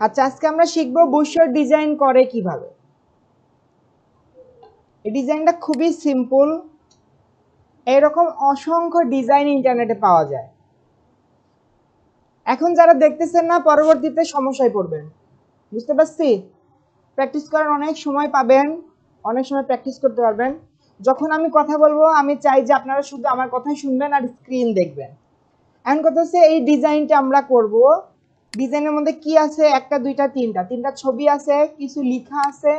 আচ্ছা, আজকে আমরা শিখবো বুশিয়র ডিজাইন করে কিভাবে। এই ডিজাইনটা খুবই সিম্পল। এরকম অসংখ্য ডিজাইন ইন্টারনেটে পাওয়া যায়। এখন যারা দেখতেছেন না, পরবর্তীতে সমস্যায় পড়বেন, বুঝতে পারছি? প্র্যাকটিস করার অনেক সময় পাবেন, অনেক সময় প্র্যাকটিস করতে পারবেন। যখন আমি কথা বলবো, আমি চাই যে আপনারা শুধু আমার কথাই শুনবেন আর স্ক্রিন দেখবেন। এখন কথা হচ্ছে, এই ডিজাইনটা আমরা করব। ডিজাইনের মধ্যে কি আছে? একটা, দুইটা, তিনটা ছবি আছে, কিছু লেখা আছে,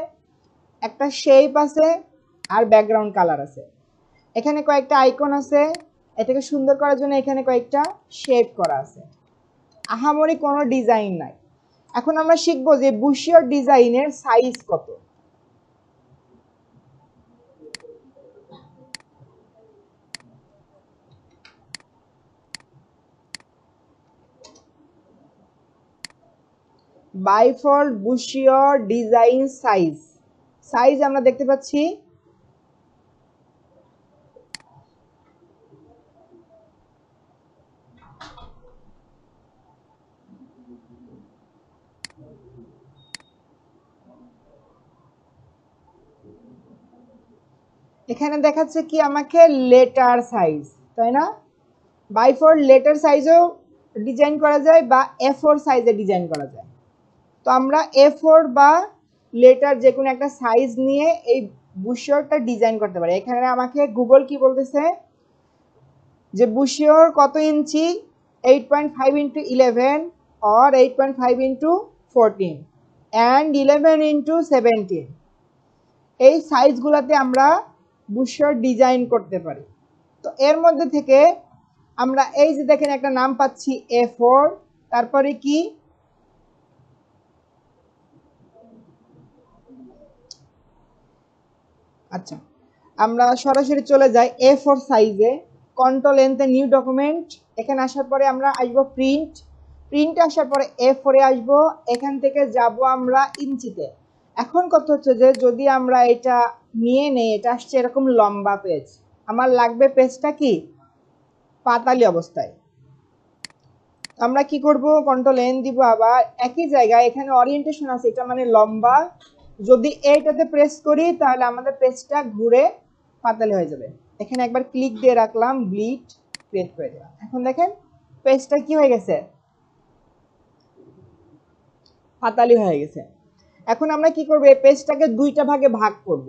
একটা শেপ আছে, আর ব্যাকগ্রাউন্ড কালার আছে। এখানে কয়েকটা আইকন আছে, এটাকে সুন্দর করার জন্য এখানে কয়েকটা শেপ করা আছে। আহামরি কোনো ডিজাইন নাই। এখন আমরা শিখবো যে বুশিয়র ডিজাইনের সাইজ কত। Bifold brochure design size. Size আমরা দেখতে পাচ্ছি এখানে দেখাচ্ছে কি আমাকে লেটার সাইজ, তাই না? বাইফোল্ড লেটার সাইজও ডিজাইন করা যায় বা A4 সাইজে ডিজাইন করা যায়। তো আমরা A4 বা লেটার যে কোনো একটা সাইজ নিয়ে এই বুশিয়রটা ডিজাইন করতে পারি। এখানে আমাকে গুগল কি বলতেছে যে বুশিয়র কত ইঞ্চি, 8.5 into 11 or 8.5 into 14 and 11 into 17। এই সাইজগুলোতে আমরা বুশিয়র ডিজাইন করতে পারি। তো এর মধ্যে থেকে আমরা এই যে দেখেন একটা নাম পাচ্ছি A4, তারপরে কি আচ্ছা, আমরা সরাসরি চলে যাই A4 সাইজে। কন্ট্রোল এনতে নিউ ডকুমেন্ট, এখানে আসার পরে আমরা আসবো প্রিন্টে আসার পরে A4 এ আসবো। এখান থেকে যাব আমরা ইঞ্চিতে। এখন কথা হচ্ছে যে যদি আমরা এটা নিয়ে নেই, এটা আসছে এরকম লম্বা পেজ, আমার লাগবে পেজটা কি পাতালি অবস্থায়। আমরা কি করব, কন্ট্রোল এন দিব, আবার একই জায়গায় এখানে ওরিয়েন্টেশন আছে, এটা মানে লম্বা। যদি এইটাতে প্রেস করি তাহলে আমাদের পেজটা ঘুরে পাতালি হয়ে যাবে। এখানে একবার ক্লিক দিয়ে রাখলাম, ব্লিড ক্রিয়েট করে দিলাম। এখন দেখেন পেজটা কি হয়ে গেছে, পাতালি হয়ে গেছে। এখন আমরা কি করব, এই পেজটাকে দুইটা ভাগে ভাগ করব।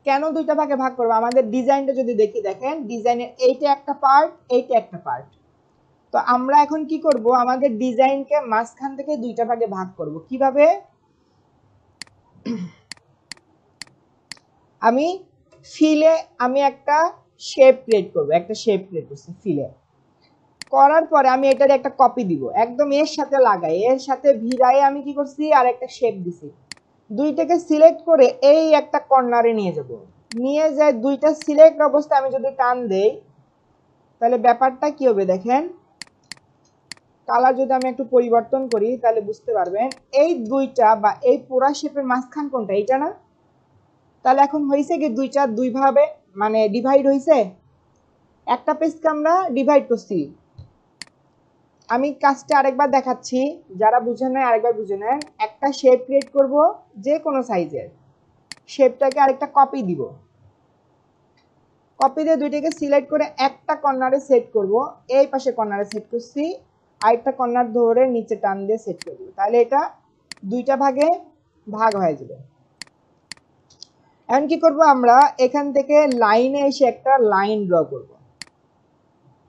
কেন দুইটা ভাগে ভাগ করব? আমাদের ডিজাইনটা যদি দেখি, দেখেন ডিজাইনের এইটা একটা পার্ট, এইটা একটা পার্ট। তো আমরা এখন কি করব, আমাদের ডিজাইনকে মাঝখান থেকে দুইটা ভাগে ভাগ করব। কিভাবে? আমি ফিলে আমি একটা শেপ ক্রিয়েট করব, একটা শেপ ক্রিয়েট করছি ফিলে। করার পরে আমি এটার একটা কপি দিব, একদম এর সাথে লাগাই, এর সাথে ভিড়ায় আমি কি করছি আর একটা শেপ দিছি। দুইটাকে সিলেক্ট করে এই একটা কর্নারে নিয়ে যাব, নিয়ে যায় দুইটা সিলেক্ট অবস্থায় আমি যদি টান দেই তাহলে ব্যাপারটা কি হবে দেখেন। কালার যদি আমি একটু পরিবর্তন করি তাহলে বুঝতে পারবেন, এই দুইটা বা এই পুরা শেপের মাঝখান কোনটা, এইটা না? তাহলে এখন হয়েছে কি দুইটা দুইভাবে মানে ডিভাইড হয়েছে। একটা পেজকে আমরা ডিভাইড করছি। আমি কাজটা আরেকবার দেখাচ্ছি, যারা বুঝেন না আরেকবার বুঝে নেন। একটা শেপ ক্রিয়েট করব যে কোনো সাইজের, শেপটাকে আরেকটা কপি দিব, কপি দিয়ে দুইটাকে সিলেক্ট করে একটা কর্নারে সেট করব। এই পাশে কর্নারে সেট করছি, আরেকটা কর্নার ধরে নিচে টান দিয়ে সেট করে দিব, তাহলে এটা দুইটা ভাগে ভাগ হয়ে যাবে। এখন কি করব, আমরা এখান থেকে লাইনে এসে একটা লাইন ড্র করব।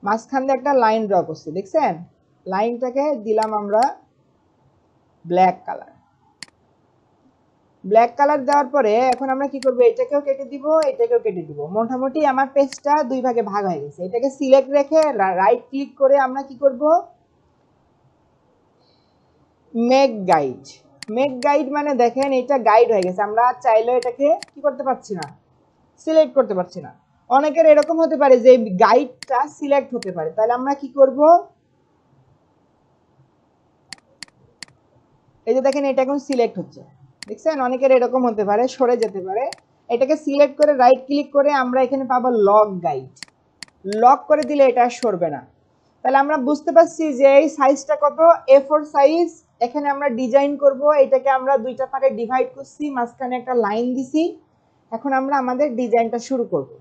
মাঝখান দিয়ে একটা লাইন ড্র করছি, দেখছেন? লাইনটাকে দিলাম আমরা ব্ল্যাক কালার। ব্ল্যাক কালার দেওয়ার পরে এখন আমরা কি করব, এটাকেও কেটে দিব, এটাকেও কেটে দিব। মোটামুটি আমার পেজটা দুই ভাগে ভাগ হয়ে গেছে। এটাকে সিলেক্ট রেখে রাইট ক্লিক করে আমরা কি করব, মেক গাইড। মেক গাইড মানে দেখেন এটা গাইড হয়ে গেছে, আমরা চাইলেও এটাকে কি করতে পারছি না, সিলেক্ট করতে পারছি না। অনেকের এরকম হতে পারে যে গাইডটা সিলেক্ট হতে পারে, তাহলে আমরা কি করব, এই যে দেখেন এটা এখন সিলেক্ট হচ্ছে, দেখছেন? অনেকের এরকম হতে পারে, সরে যেতে পারে। এটাকে সিলেক্ট করে রাইট ক্লিক করে আমরা এখানে পাবো লক গাইড। লক করে দিলে এটা সরবে না। তাহলে আমরা বুঝতে পারছি যে এই সাইজটা কত, A4 সাইজ, এখানে আমরা ডিজাইন করব, এটাকে আমরা দুইটা পার্টে ডিভাইড করছি, মাঝখানে একটা লাইন দিছি। এখন আমরা আমাদের ডিজাইনটা শুরু করব।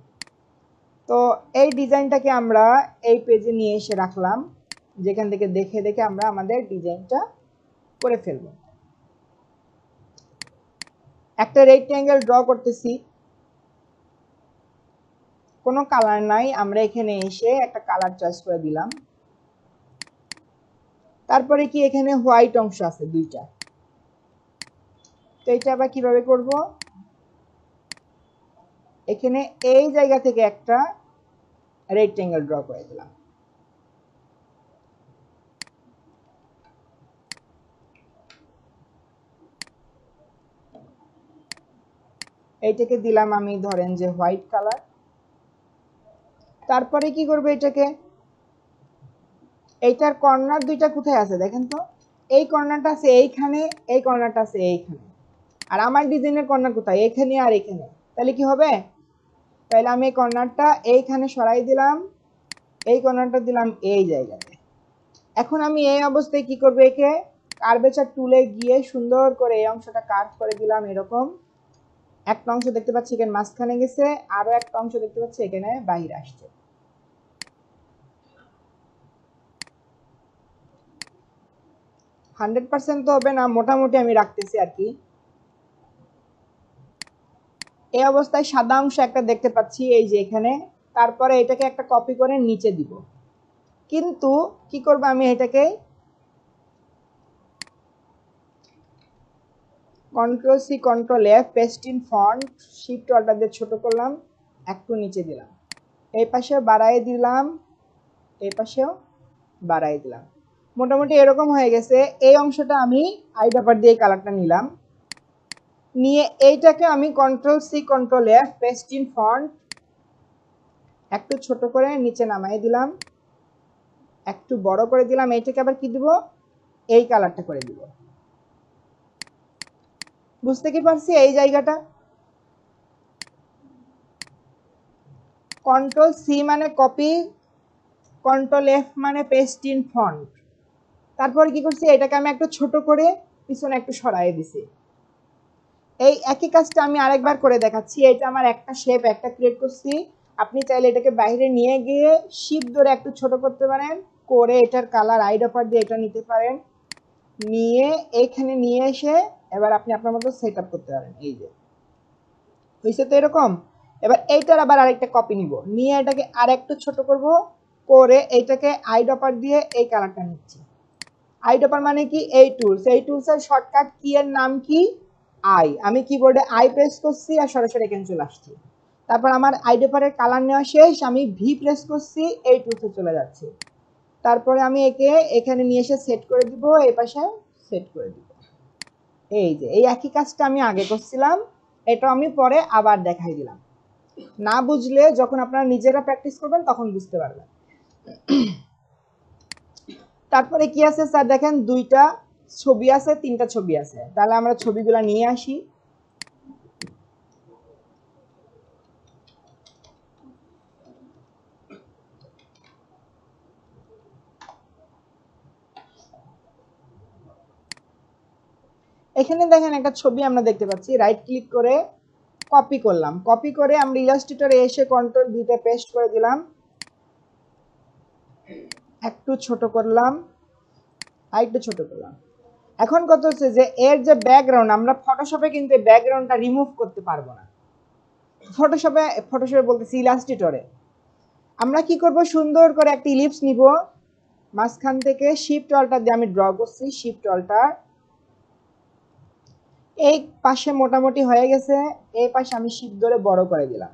তো এই ডিজাইনটাকে আমরা এই পেজে নিয়ে এসে রাখলাম, যেখান থেকে দেখে দেখে আমরা আমাদের ডিজাইনটা করে ফেলব। একটা রেক্ট্যাঙ্গেল ড্র করতেছি, কোনো কালার নাই, আমরা এখানে এসে একটা কালার চয়েস করে দিলাম। তারপরে কি এখানে হোয়াইট অংশ আছে দুইটা, তো এটা আবার কিভাবে করব, এখানে এই জায়গা থেকে একটা রেক্ট্যাঙ্গেল ড্র করে দিলাম। এইটাকে দিলাম আমি ধরেন যে হোয়াইট কালার। তারপরে কি করব, এটাকে এইটার কর্নার দুইটা কোথায় আছে দেখেন তো, এই কর্নারটা আছে এইখানে, এই কর্নারটা আছে এইখানে, আর আমার ডিজাইনের কর্নার কোথায়, এখানে আর এখানে। তাহলে কি হবে, তাহলে আমি এই কর্নারটা এইখানে সরাই দিলাম, এই কর্নারটা দিলাম এই জায়গায়। এখন আমি এই অবস্থায় কি করব, একে কার্ভেচার টুলে গিয়ে সুন্দর করে এই অংশটা কার্ভ করে দিলাম। এরকম একটা অংশ দেখতে পাচ্ছি এখানে মাঝখানে গেছে, আরো একটা অংশ দেখতে পাচ্ছি এখানে বাইরে আসছে। হান্ড্রেড পার্সেন্ট তো হবে না, মোটামুটি আমি রাখতেছি আর কি। এই অবস্থায় সাদা অংশ একটা দেখতে পাচ্ছি এই যে এখানে, তারপরে এটাকে একটা কপি করে নিচে দিব। কিন্তু কি করব, আমি এটাকে control C control F paste in font shift alter দিয়ে ছোট করলাম, একটু নিচে দিলাম, এই পাশে বাড়াই দিলাম, এই পাশেও বাড়াই দিলাম। মোটামুটি এরকম হয়ে গেছে। এই অংশটা আমি আইড্রপার দিয়ে কালারটা নিলাম, নিয়ে এইটাকে আমি control C control F paste in font একটু ছোট করে নিচে নামাই দিলাম, একটু বড় করে দিলাম। এইটাকে আবার কি দিব, এই কালারটা করে দিব। বুঝতে কি পারছি এই জায়গাটা, কন্ট্রোল সি মানে কপি, কন্ট্রোল এফ মানে পেস্ট ইন ফন্ট। তারপর কি করছি, এটাকে আমি একটু ছোট করে পিছনে একটু সরাই দিছি। এই একই কাজটা আমি আরেকবার করে দেখাচ্ছি। এটা আমার একটা শেপ একটা ক্রিয়েট করছি, আপনি চাইলে এটাকে বাইরে নিয়ে গিয়ে শিপ ধরে একটু ছোট করতে পারেন, করে এটার কালার আইড্রপার দিয়ে এটা নিতে পারেন, নিয়ে এইখানে নিয়ে এসে এবার আপনি আপনার মতো সেট আপ করতে পারেন। এই যে হয়েছে তো এরকম। এবার এইটার আবার আরেকটা কপি নিব, নিয়ে এটাকে আর একটু ছোট করব, করে এইটাকে আইড্রপার দিয়ে এই কালারটা নিচ্ছি। আইড্রপার মানে কি, এই টুলস, এই টুলসের শর্টকাট কি এর নাম কি, আই। আমি কিবোর্ডে আই প্রেস করছি আর সরাসরি এখানে চলে আসছি। তারপর আমার আইড্রপারের কালার নেওয়া শেষ, আমি ভি প্রেস করছি, এই টুলসে চলে যাচ্ছে। তারপরে আমি একে এখানে নিয়ে এসে সেট করে দিব, এই পাশে সেট করে দিব। এই যে এই একই কাজটা আমি আগে করছিলাম, এটা আমি পরে আবার দেখাই দিলাম। না বুঝলে যখন আপনারা নিজেরা প্র্যাকটিস করবেন তখন বুঝতে পারবেন। তারপরে কি আছে স্যার, দেখেন দুইটা ছবি আছে, তিনটা ছবি আছে, তাহলে আমরা ছবিগুলা নিয়ে আসি। এখানে দেখেন একটা ছবি আমরা দেখতে পাচ্ছি, রাইট ক্লিক করে কপি করলাম, কপি করে আমরা ইলাস্ট্রেটরে এসে কন্ট্রোল ভিতে পেস্ট করে দিলাম, একটু ছোট করলাম, আরেকটু ছোট করলাম। এখন কত হচ্ছে যে এর যে ব্যাকগ্রাউন্ড, আমরা ফটোশপে কিন্তু এই ব্যাকগ্রাউন্ডটা রিমুভ করতে পারবো না। ফটোশপে বলতেছি ইলাস্ট্রেটরে আমরা কি করব, সুন্দর করে একটা ইলিপস নিব, মাঝখান থেকে শিফট অল্টার দিয়ে আমি ড্র করছি, শিফট অল্টার, এই পাশে মোটামুটি হয়ে গেছে, এই পাশে আমি শিফট ধরে বড় করে দিলাম।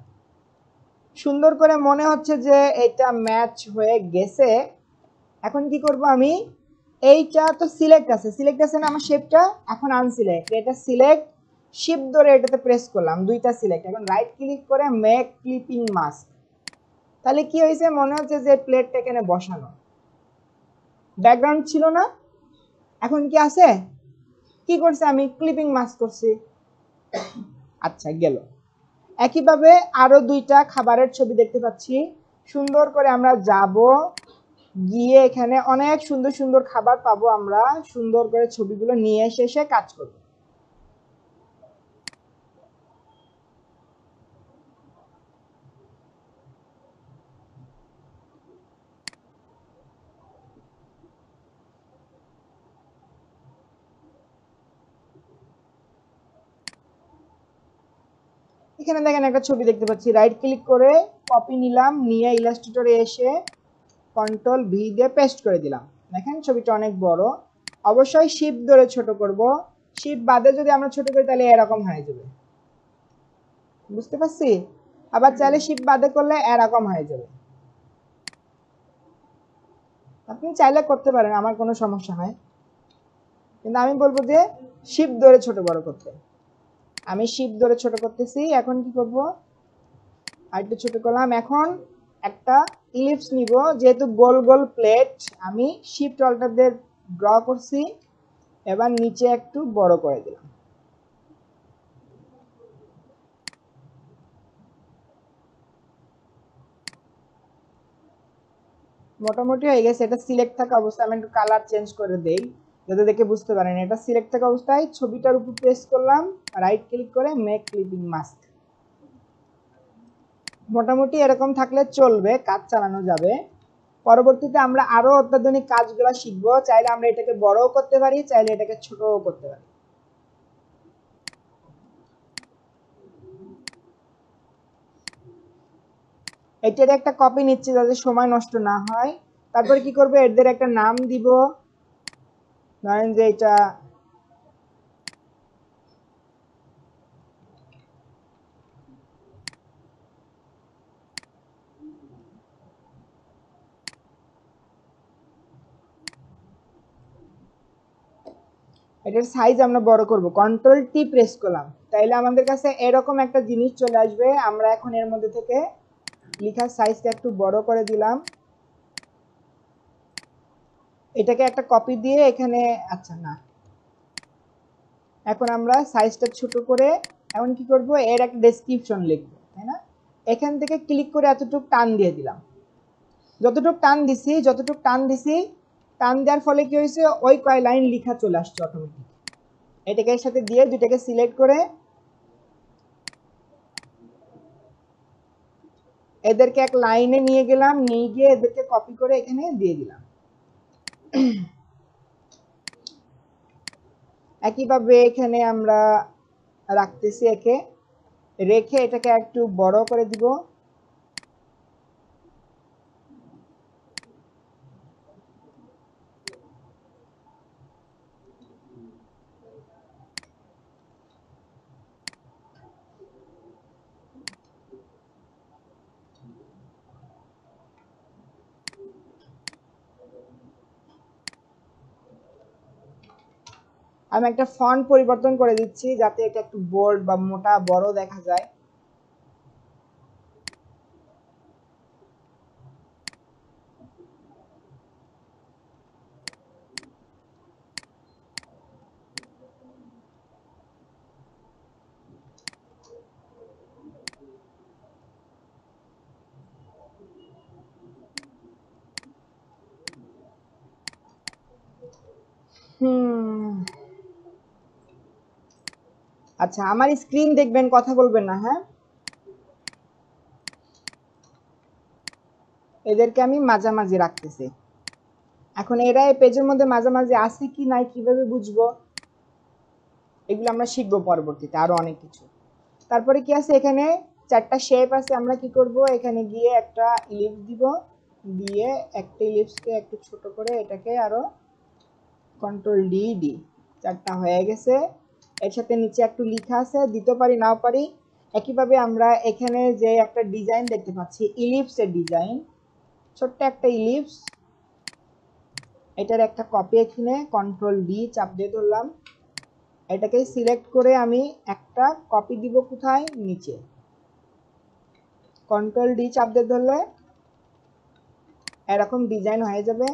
সুন্দর করে মনে হচ্ছে যে এটা ম্যাচ হয়ে গেছে। এখন কি করব, আমি এইটা তো সিলেক্ট আছে না আমার শেপটা, এখন আনসিলেক্ট, এটা সিলেক্ট, শিফট ধরে এটাতে প্রেস করলাম, দুইটা সিলেক্ট। এখন রাইট ক্লিক করে মেক ক্লিপিং মাস্ক, তাহলে কি হয়েছে, মনে হচ্ছে যে প্লেটটা এখানে বসানো, ব্যাকগ্রাউন্ড ছিল না, এখন কি আছে, কি করছে, আমি ক্লিপিং মাস্ক করছি। আচ্ছা গেল। একইভাবে আরো দুইটা খাবারের ছবি দেখতে পাচ্ছি, সুন্দর করে আমরা যাব, গিয়ে এখানে অনেক সুন্দর সুন্দর খাবার পাবো আমরা, সুন্দর করে ছবিগুলো নিয়ে এসে কাজ করব। এখানে দেখেন একটা ছবি দেখতে পাচ্ছি, রাইট ক্লিক করে কপি নিলাম, নিয়ে ইলাস্ট্রেটরে এসে কন্ট্রোল ভি দিয়ে পেস্ট করে দিলাম। দেখেন ছবিটা অনেক বড়। অবশ্যই শিফট ধরে ছোট করব, শিফট বাদে যদি আমরা ছোট করি তাহলে এরকম হয়ে যাবে, বুঝতে পারছি? আবার চাইলে শিফট বাদে করলে এরকম হয়ে যাবে। আপনি চাইলে করতে পারেন, আমার কোনো সমস্যা নাই, কিন্তু আমি বলবো যে শিফট ধরে ছোট বড় করতে। আমি শিফট ধরে ছোট করতেছি। এখন কি করব, আরেকটু ছোট করলাম। এখন একটা ইলিপস নিব, যেহেতু গোল গোল প্লেট আমি শিফট অল্টার দিয়ে ড্র করছি। এবার নিচে একটু বড় করে দিলাম। মোটামুটি হয়ে গেছে। এটা সিলেক্ট থাকা অবস্থায় আমি একটু কালার চেঞ্জ করে দেই যাতে দেখে বুঝতে পারেন। এটা সিলেক্ট থাকা অবস্থায় ছবিটার উপর প্রেস করলাম, রাইট ক্লিক করে মেক ক্লিপিং মাস্ক। মোটামুটি এরকম থাকলে চলবে, কাজ চালানো যাবে। পরবর্তীতে আমরা আরো অত্যাধুনিক কাজগুলো শিখবো। চাইলে আমরা এটাকে বড়ও করতে পারি, চাইলে এটাকে ছোটও করতে পারি। এটার একটা কপি নিচ্ছি যাতে সময় নষ্ট না হয়। তারপরে কি করবো, এদের একটা নাম দিব, ধরেন যে এটা এটার সাইজ আমরা বড় করব, কন্ট্রোল টি প্রেস করলাম, তাইলে আমাদের কাছে এরকম একটা জিনিস চলে আসবে। আমরা এখন এর মধ্যে থেকে লেখার সাইজটা একটু বড় করে দিলাম। এটাকে একটা কপি দিয়ে এখানে, আচ্ছা না, এখন আমরা সাইজটা ছোট করে এখন কি করব, এর একটা ডেসক্রিপশন লিখব, তাই না? এখান থেকে ক্লিক করে এতটুকু টান দিয়ে দিলাম। যতটুকু টান দিছি, টান দেওয়ার ফলে কি হয়েছে, ওই কয় লাইন লেখা চলে আসছে অটোমেটিক। এটাকে এর সাথে দিয়ে দুইটাকে সিলেক্ট করে এদেরকে এক লাইনে নিয়ে গেলাম, নিয়ে গিয়ে এদেরকে কপি করে এখানে দিয়ে দিলাম। একইভাবে এখানে আমরা রাখতেছি, একে রেখে এটাকে একটু বড় করে দিব। আমি একটা ফন্ট পরিবর্তন করে দিচ্ছি যাতে এটা একটু বোল্ড বা মোটা বড় দেখা যায়। আচ্ছা, আমার স্ক্রিন দেখবেন, কথা বলবেন না, হ্যাঁ? এদেরকে আমি মাঝামাঝি রাখতেছি। এখন এরা এই পেজের মধ্যে মাঝামাঝি আছে কি নাই কিভাবে বুঝবো, এগুলো আমরা শিখবো পরবর্তীতে আরো অনেক কিছু। তারপরে কি আছে, এখানে চারটা শেপ আছে। আমরা কি করব, এখানে গিয়ে একটা ইলিপস দিব, দিয়ে একটা ইলিপসকে একটু ছোট করে এটাকে আরো কন্ট্রোল ডি ডি, চারটা হয়ে গেছে। এর সাথে নিচে একটু লেখা আছে, দিতে পারি নাও পারি। একইভাবে আমরা এখানে যে একটা ডিজাইন দেখতে পাচ্ছি, ইলিপসের ডিজাইন, ছোট্ট একটা ইলিপস, এটার একটা কপি এখানে কন্ট্রোল ডি চাপ দিয়ে ধরলাম। এটাকে সিলেক্ট করে আমি একটা কপি দিব, কোথায়, নিচে, কন্ট্রোল ডি চাপ দিয়ে ধরলে এরকম ডিজাইন হয়ে যাবে।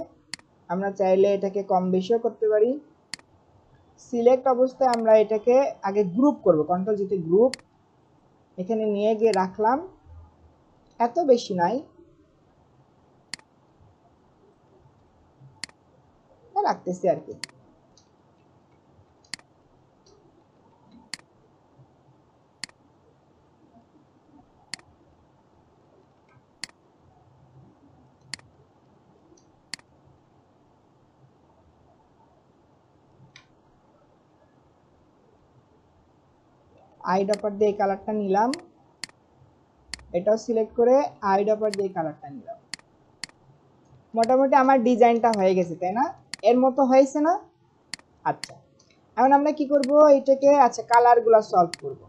আমরা চাইলে এটাকে কম বেশিও করতে পারি। সিলেক্ট অবস্থায় আমরা এটাকে আগে গ্রুপ করব, কন্ট্রোল জিতে গ্রুপ, এখানে নিয়ে গিয়ে রাখলাম, এত বেশি নাই। রাখতেছি আর কি। আইড্রপার দিয়ে এই কালারটা নিলাম, এটাও সিলেক্ট করে আইড্রপার দিয়ে কালারটা নিলাম। মোটামুটি আমার ডিজাইনটা হয়ে গেছে, তাই না? এর মতো হয়েছে না? আচ্ছা, এখন আমরা কি করব, এটাকে আচ্ছা কালারগুলো সলভ করব।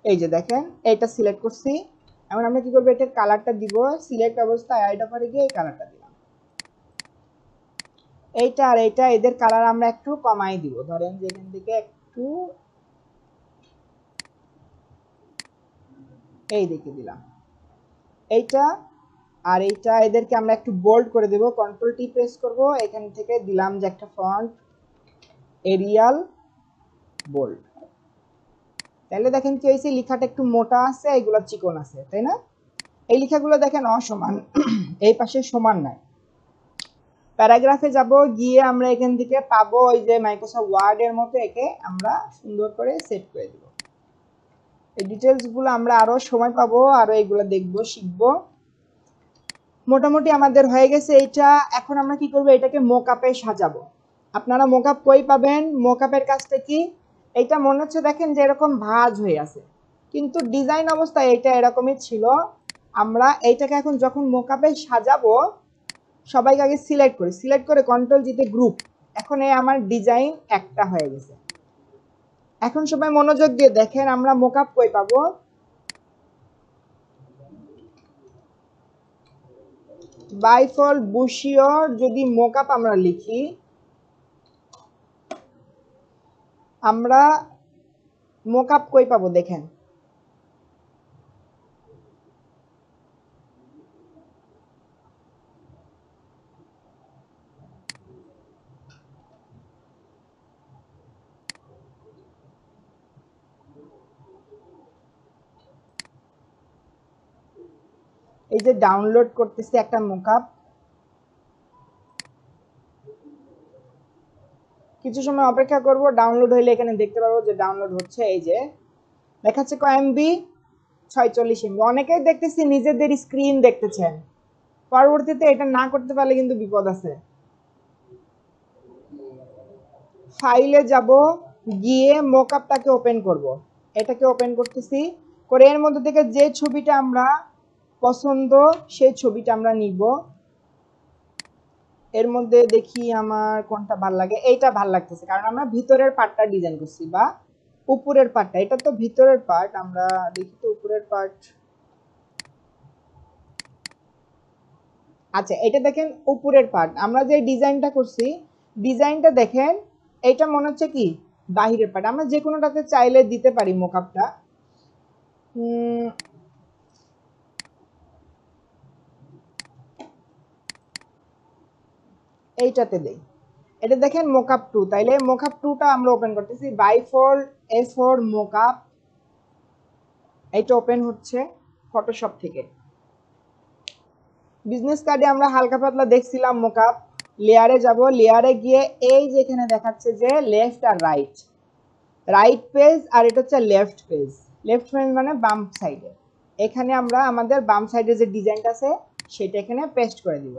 এই যে দেখেন এটা সিলেক্ট করছি, এখন আমরা কি করব, এটার কালারটা দিব, সিলেক্ট অবস্থায় আইড্রপারে গিয়ে এই কালারটা দিলাম। এইটা আর এইটা এদের কালার আমরা একটু কমাই দিব, ধরেন যে এখান থেকে একটু এই দিকে দিলাম। এইটা আর এইটা এদেরকে আমরা একটু বোল্ড করে দেব, কন্ট্রোল টি প্রেস করব, এখান থেকে দিলাম যে একটা ফন্ট এরিয়াল বোল্ড। তাহলে দেখেন কি হয়েছে, লেখাটা একটু মোটা আছে, এগুলো চিকন আছে, তাই না? এই লেখাগুলো দেখেন অসমান, এই পাশে সমান নাই। প্যারাগ্রাফে যাব, গিয়ে আমরা এখান থেকে পাবো ওই যে মাইক্রোসফট ওয়ার্ড এর মতো, একে আমরা সুন্দর করে সেট করে দিব। এই ডিটেলস গুলো আমরা আরো সময় পাবো, আরো এগুলো দেখবো, শিখবো। মোটামুটি আমাদের হয়ে গেছে এইটা। এখন আমরা কি করব, এটাকে মোকআপে সাজাবো। আপনারা মোকআপ কই পাবেন? মোকআপের কাজটা কি, এটা মনে হচ্ছে দেখেন যে এরকম ভাঁজ হয়ে আছে, কিন্তু ডিজাইন অবস্থায় এটা এরকমই ছিল। আমরা এইটাকে এখন যখন মোকআপে সাজাবো, সবাইকে আগে সিলেক্ট করি, সিলেক্ট করে কন্ট্রোল জিতে গ্রুপ। এখন এই আমার ডিজাইন একটা হয়ে গেছে। এখন সবাই মনোযোগ দিয়ে দেখেন আমরা মোকআপ কই পাবো। বাইফল বুশিয়র যদি মোকআপ আমরা লিখি, আমরা মোকআপ কই পাবো দেখেন। এই যে ডাউনলোড করতেছি একটা মোকআপ, কিছু সময় অপেক্ষা করব, ডাউনলোড হইলে এখানে দেখতে পাবো যে ডাউনলোড হচ্ছে। এই যে দেখাচ্ছে কয় এমবি, 46 এমবি। অনেকেই দেখতেছি নিজেদের স্ক্রিন দেখতেছেন, পরবর্তীতে এটা না করতে পারলে কিন্তু বিপদ আছে। ফাইলে যাব, গিয়ে মোকআপটাকে ওপেন করব, এটাকে ওপেন করতেছি, করে এর মধ্যে থেকে যে ছবিটা আমরা পছন্দ সেই ছবিটা আমরা নিব। এর মধ্যে দেখি আমার কোনটা ভাল লাগে, এইটা ভাল লাগতেছে, কারণ আমরা ভিতরের পার্টটা ডিজাইন করছি, বা উপরের পার্টটা, এটা তো ভিতরের পার্ট, আমরা দেখি তো উপরের পার্ট। আচ্ছা এটা দেখেন উপরের পার্ট, আমরা যে ডিজাইনটা করছি, ডিজাইনটা দেখেন, এটা মনে হচ্ছে কি বাহিরের পার্ট। আমরা যে কোনোটাতে চাইলে দিতে পারি মোকআপটা। এইটাতে দেই, এটা দেখেন মোকআপ 2, তাইলে মোকআপ 2টা আমরা ওপেন করতেছি, বাইফোল্ড এ4 মোকআপ, এটা ওপেন হচ্ছে ফটোশপ থেকে। বিজনেস কার্ডে আমরা হালকা পাতলা দেখছিলাম মোকআপ। লেয়ারে যাব, লেয়ারে গিয়ে এই যে এখানে দেখাচ্ছে যে লেফট আর রাইট, রাইট পেজ আর এটা হচ্ছে লেফট পেজ। লেফট পেজ মানে বাম সাইডে, এখানে আমরা আমাদের বাম সাইডে যে ডিজাইনটা আছে সেটা এখানে পেস্ট করে দিব।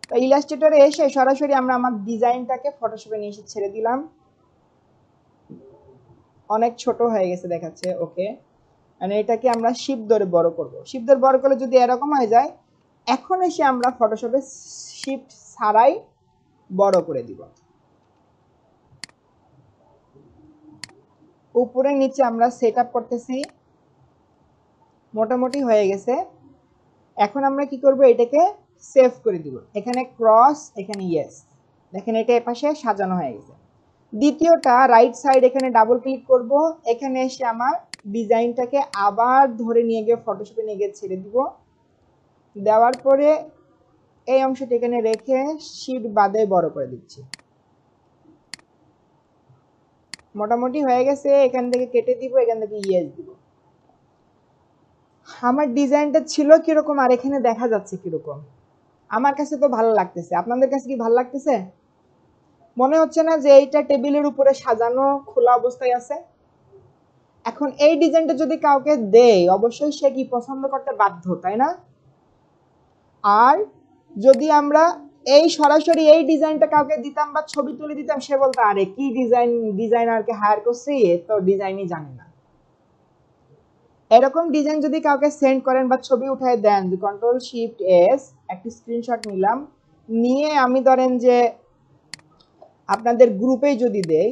তো ইলাস্ট্রেটরে এসে সরাসরি আমরা আমার ডিজাইনটাকে ফটোশপে নিয়ে এসে ছেড়ে দিলাম। অনেক ছোট হয়ে গেছে দেখাচ্ছে, ওকে। মানে এটাকে আমরা শিফট ধরে বড় করব, শিফট ধরে বড় করলে যদি এরকম হয়ে যায়, এখন এসে আমরা ফটোশপে শিফট ছাড়াই বড় করে দিব। উপরে নিচে আমরা সেটআপ করতেছি, মোটামুটি হয়ে গেছে। এখন আমরা কি করব, এটাকে সেভ করে দিব, এখানে ক্রস, এখানে ইয়েস। দেখেন এটা এপাশে সাজানো হয়ে গেছে। দ্বিতীয়টা রাইট সাইড, এখানে ডাবল ক্লিক করব, এখানে এসে আমার ডিজাইনটাকে আবার ধরে নিয়ে গিয়ে ফটোশপে নিয়ে গিয়ে ছেড়ে দিব। দেওয়ার পরে এই অংশটা এখানে রেখে শিফট বাদে বড় করে দিচ্ছি। মোটামুটি হয়ে গেছে, এখান থেকে কেটে দিব, এখান থেকে ইয়েস দিব। আমার ডিজাইনটা ছিল কিরকম আর এখানে দেখা যাচ্ছে কিরকম। আমার কাছে তো ভালো লাগতেছে, আপনাদের কাছে কি ভালো লাগতেছে? মনে হচ্ছে না যে এইটা টেবিলের উপরে সাজানো খোলা অবস্থায় আছে? এখন এই ডিজাইনটা যদি কাউকে দেয় অবশ্যই সে কি পছন্দ করতে বাধ্য, তাই না? আর যদি আমরা এই সরাসরি এই ডিজাইনটা কাউকে দিতাম বা ছবি তুলে দিতাম, সে বলতো আরে কি ডিজাইনারকে হায়ার করছি, এ তো ডিজাইনই জানে না। এরকম ডিজাইন যদি কাউকে সেন্ড করেন বা ছবি উঠায় দেন, কন্ট্রোল শিফট এস একটা স্ক্রিনশট নিলাম, নিয়ে আমি ধরেন যে আপনাদের গ্রুপে যদি দেই,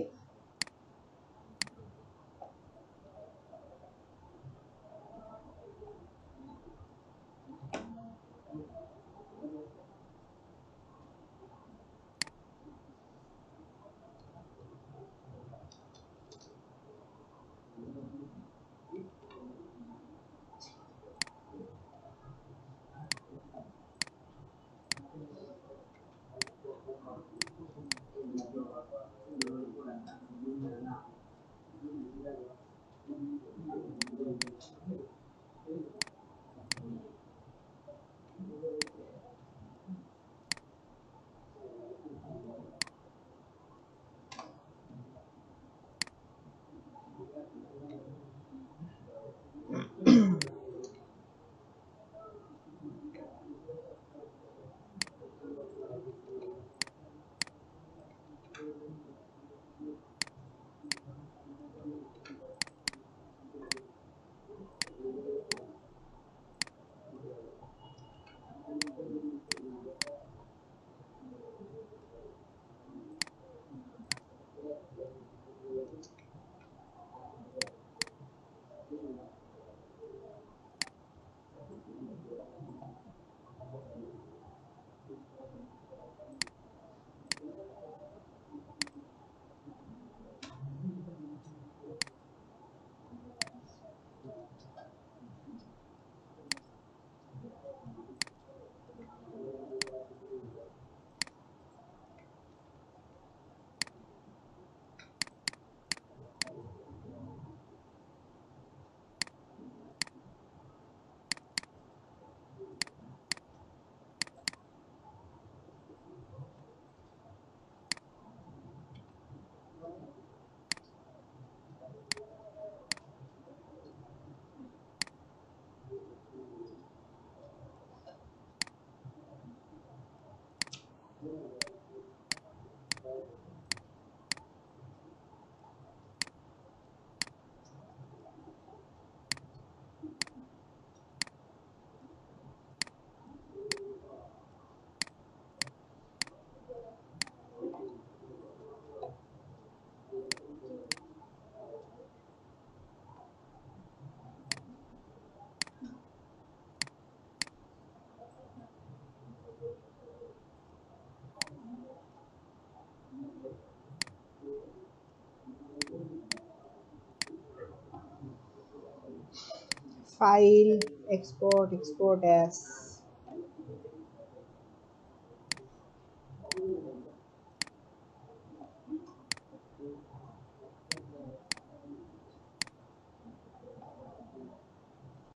ফাইল এক্সপোর্ট এক্সপোর্ট এস